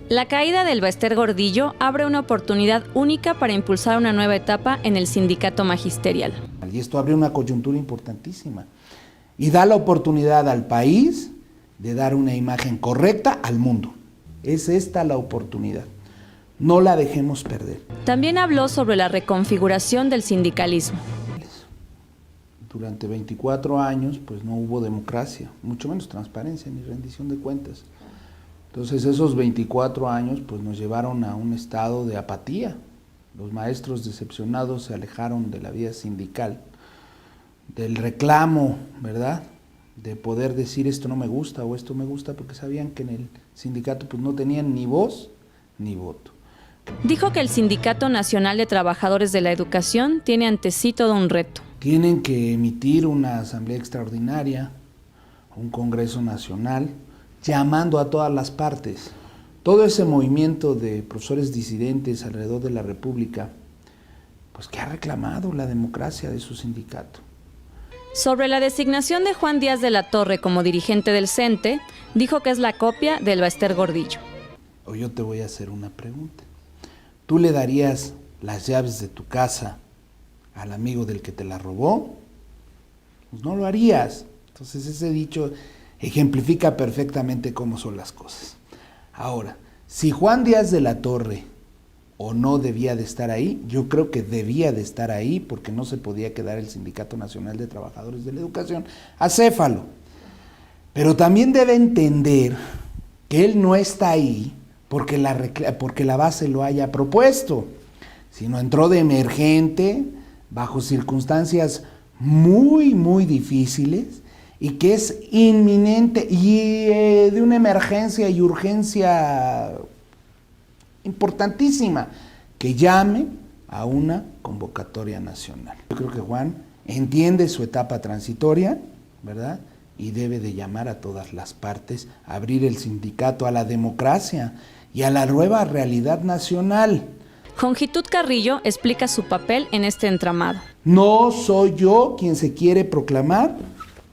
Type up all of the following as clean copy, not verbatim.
La caída del Baester Gordillo abre una oportunidad única para impulsar una nueva etapa en el sindicato magisterial. Y esto abre una coyuntura importantísima y da la oportunidad al país de dar una imagen correcta al mundo. Es esta la oportunidad. No la dejemos perder. También habló sobre la reconfiguración del sindicalismo. Durante 24 años pues no hubo democracia, mucho menos transparencia ni rendición de cuentas. Entonces esos 24 años pues nos llevaron a un estado de apatía. Los maestros decepcionados se alejaron de la vida sindical, del reclamo, ¿verdad?, de poder decir esto no me gusta o esto me gusta, porque sabían que en el sindicato pues no tenían ni voz ni voto. Dijo que el Sindicato Nacional de Trabajadores de la Educación tiene ante sí todo un reto. Tienen que emitir una asamblea extraordinaria, un congreso nacional, llamando a todas las partes. Todo ese movimiento de profesores disidentes alrededor de la República, pues que ha reclamado la democracia de su sindicato. Sobre la designación de Juan Díaz de la Torre como dirigente del CENTE, dijo que es la copia del Baester Gordillo. O yo te voy a hacer una pregunta. ¿Tú le darías las llaves de tu casa al amigo del que te la robó? Pues no lo harías. Entonces ese dicho ejemplifica perfectamente cómo son las cosas. Ahora, si Juan Díaz de la Torre o no debía de estar ahí, yo creo que debía de estar ahí porque no se podía quedar el Sindicato Nacional de Trabajadores de la Educación acéfalo. Pero también debe entender que él no está ahí porque la base lo haya propuesto, sino entró de emergente, bajo circunstancias muy, muy difíciles, y que es inminente y de una emergencia y urgencia importantísima, que llame a una convocatoria nacional. Yo creo que Juan entiende su etapa transitoria, ¿verdad?, y debe de llamar a todas las partes, a abrir el sindicato a la democracia y a la nueva realidad nacional. Jongitud Carrillo explica su papel en este entramado. No soy yo quien se quiere proclamar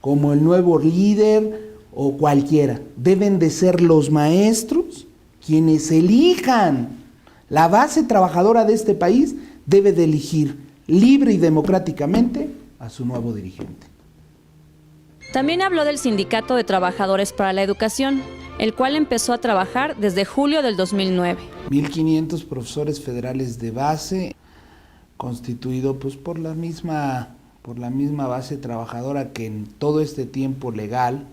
como el nuevo líder o cualquiera. Deben de ser los maestros quienes elijan. La base trabajadora de este país debe de elegir libre y democráticamente a su nuevo dirigente. También habló del Sindicato de Trabajadores para la Educación, el cual empezó a trabajar desde julio del 2009. 1,500 profesores federales de base, constituido pues por la misma base trabajadora que en todo este tiempo legal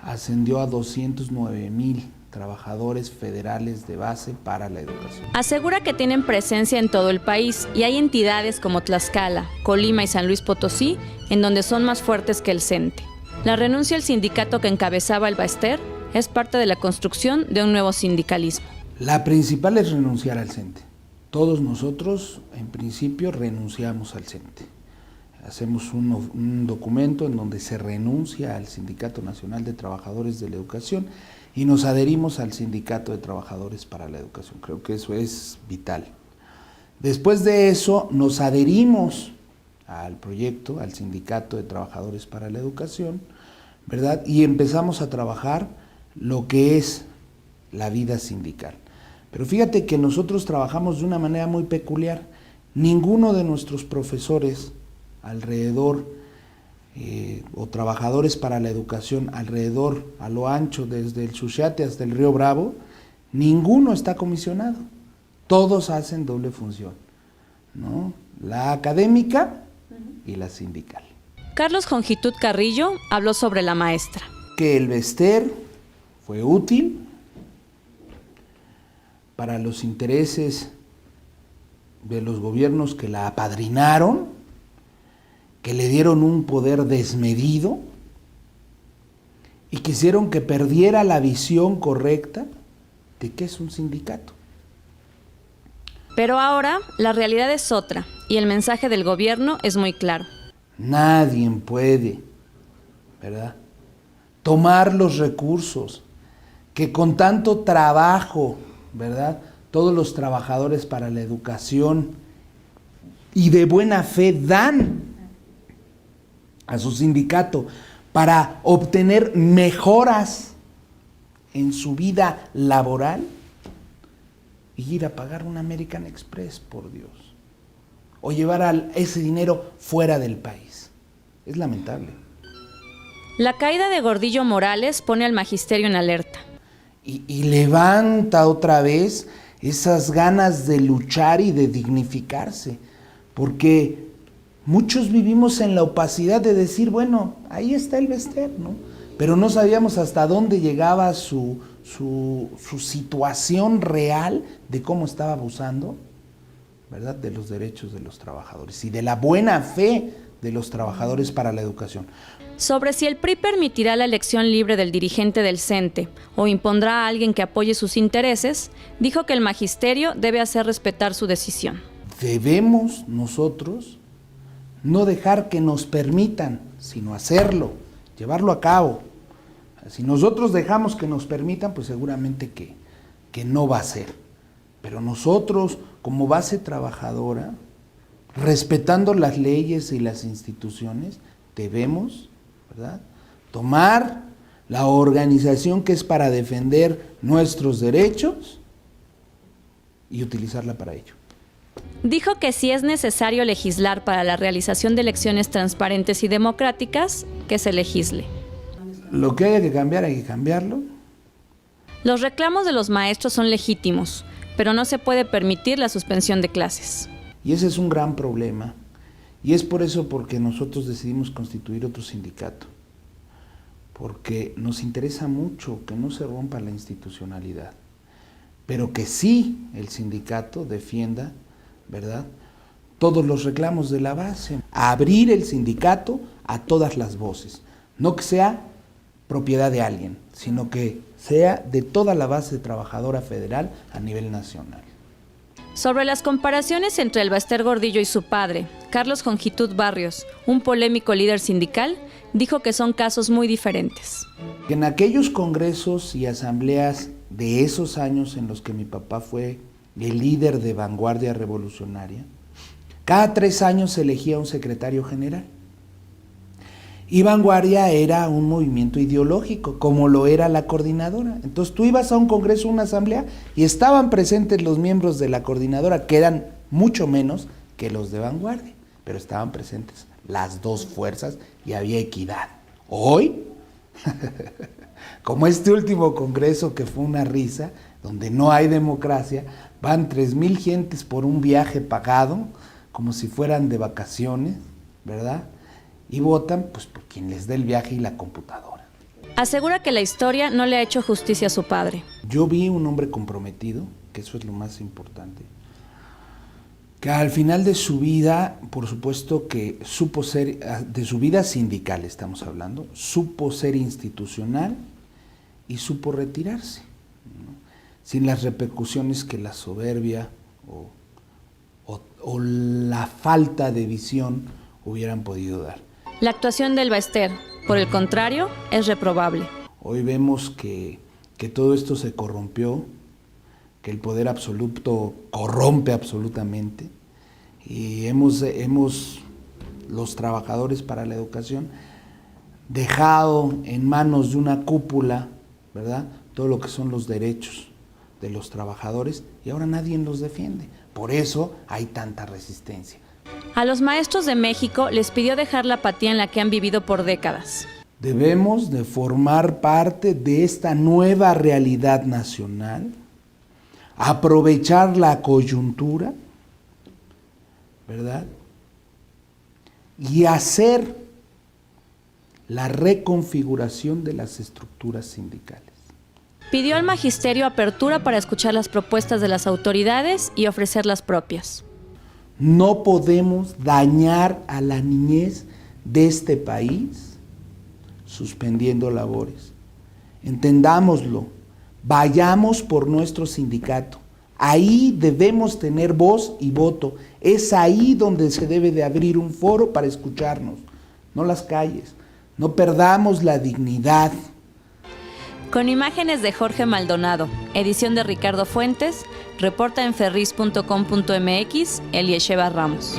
ascendió a 209,000 trabajadores federales de base para la educación. Asegura que tienen presencia en todo el país y hay entidades como Tlaxcala, Colima y San Luis Potosí en donde son más fuertes que el CENTE. La renuncia al sindicato que encabezaba el Baester es parte de la construcción de un nuevo sindicalismo. La principal es renunciar al CENTE. Todos nosotros, en principio, renunciamos al CENTE. Hacemos un documento en donde se renuncia al Sindicato Nacional de Trabajadores de la Educación y nos adherimos al Sindicato de Trabajadores para la Educación. Creo que eso es vital. Después de eso, nos adherimos al proyecto, al Sindicato de Trabajadores para la Educación, ¿verdad? Y empezamos a trabajar lo que es la vida sindical. Pero fíjate que nosotros trabajamos de una manera muy peculiar. Ninguno de nuestros profesores alrededor o trabajadores para la educación alrededor, a lo ancho, desde el Xuxiate hasta el Río Bravo, ninguno está comisionado. Todos hacen doble función, ¿no? La académica y la sindical. Carlos Jongitud Carrillo habló sobre la maestra. Que el Baester fue útil para los intereses de los gobiernos que la apadrinaron, que le dieron un poder desmedido y quisieron que perdiera la visión correcta de qué es un sindicato. Pero ahora la realidad es otra y el mensaje del gobierno es muy claro. Nadie puede, ¿verdad?, tomar los recursos que con tanto trabajo, ¿verdad?, todos los trabajadores para la educación y de buena fe dan a su sindicato para obtener mejoras en su vida laboral, y ir a pagar un American Express, por Dios. O llevar ese dinero fuera del país. Es lamentable. La caída de Gordillo Morales pone al magisterio en alerta. Y levanta otra vez esas ganas de luchar y de dignificarse. Porque muchos vivimos en la opacidad de decir, bueno, ahí está el Baester, ¿no? Pero no sabíamos hasta dónde llegaba su situación real de cómo estaba abusando, ¿verdad?, de los derechos de los trabajadores y de la buena fe de los trabajadores para la educación. Sobre si el PRI permitirá la elección libre del dirigente del CENTE o impondrá a alguien que apoye sus intereses, dijo que el magisterio debe hacer respetar su decisión. Debemos nosotros no dejar que nos permitan, sino hacerlo, llevarlo a cabo. Si nosotros dejamos que nos permitan, pues seguramente que no va a ser. Pero nosotros, como base trabajadora, respetando las leyes y las instituciones, debemos, ¿verdad?, tomar la organización que es para defender nuestros derechos y utilizarla para ello. Dijo que si es necesario legislar para la realización de elecciones transparentes y democráticas, que se legisle. Lo que haya que cambiar, hay que cambiarlo. Los reclamos de los maestros son legítimos, pero no se puede permitir la suspensión de clases. Y ese es un gran problema. Y es por eso porque nosotros decidimos constituir otro sindicato. Porque nos interesa mucho que no se rompa la institucionalidad, pero que sí el sindicato defienda, ¿verdad?, todos los reclamos de la base. Abrir el sindicato a todas las voces. No que sea propiedad de alguien, sino que sea de toda la base trabajadora federal a nivel nacional. Sobre las comparaciones entre el Baester Gordillo y su padre, Carlos Jongitud Barrios, un polémico líder sindical, dijo que son casos muy diferentes. En aquellos congresos y asambleas de esos años en los que mi papá fue el líder de vanguardia revolucionaria, cada 3 años se elegía un secretario general. Y Vanguardia era un movimiento ideológico, como lo era la coordinadora. Entonces tú ibas a un congreso, una asamblea, y estaban presentes los miembros de la coordinadora, que eran mucho menos que los de Vanguardia, pero estaban presentes las dos fuerzas y había equidad. Hoy, como este último congreso que fue una risa, donde no hay democracia, van 3,000 gentes por un viaje pagado, como si fueran de vacaciones, ¿verdad?, y votan pues por quien les dé el viaje y la computadora. Asegura que la historia no le ha hecho justicia a su padre. Yo vi un hombre comprometido, que eso es lo más importante, que al final de su vida, por supuesto que supo ser, de su vida sindical estamos hablando, supo ser institucional y supo retirarse, ¿no?, sin las repercusiones que la soberbia o la falta de visión hubieran podido dar. La actuación del Baester, por el contrario, es reprobable. Hoy vemos que todo esto se corrompió, que el poder absoluto corrompe absolutamente, y hemos los trabajadores para la educación, dejado en manos de una cúpula, ¿verdad?, todo lo que son los derechos de los trabajadores, y ahora nadie los defiende. Por eso hay tanta resistencia. A los maestros de México les pidió dejar la apatía en la que han vivido por décadas. Debemos de formar parte de esta nueva realidad nacional, aprovechar la coyuntura, ¿verdad?, y hacer la reconfiguración de las estructuras sindicales. Pidió al magisterio apertura para escuchar las propuestas de las autoridades y ofrecer las propias. No podemos dañar a la niñez de este país suspendiendo labores. Entendámoslo, vayamos por nuestro sindicato. Ahí debemos tener voz y voto. Es ahí donde se debe de abrir un foro para escucharnos, no las calles. No perdamos la dignidad. Con imágenes de Jorge Maldonado, edición de Ricardo Fuentes, reporta en ferris.com.mx Eliesheva Ramos.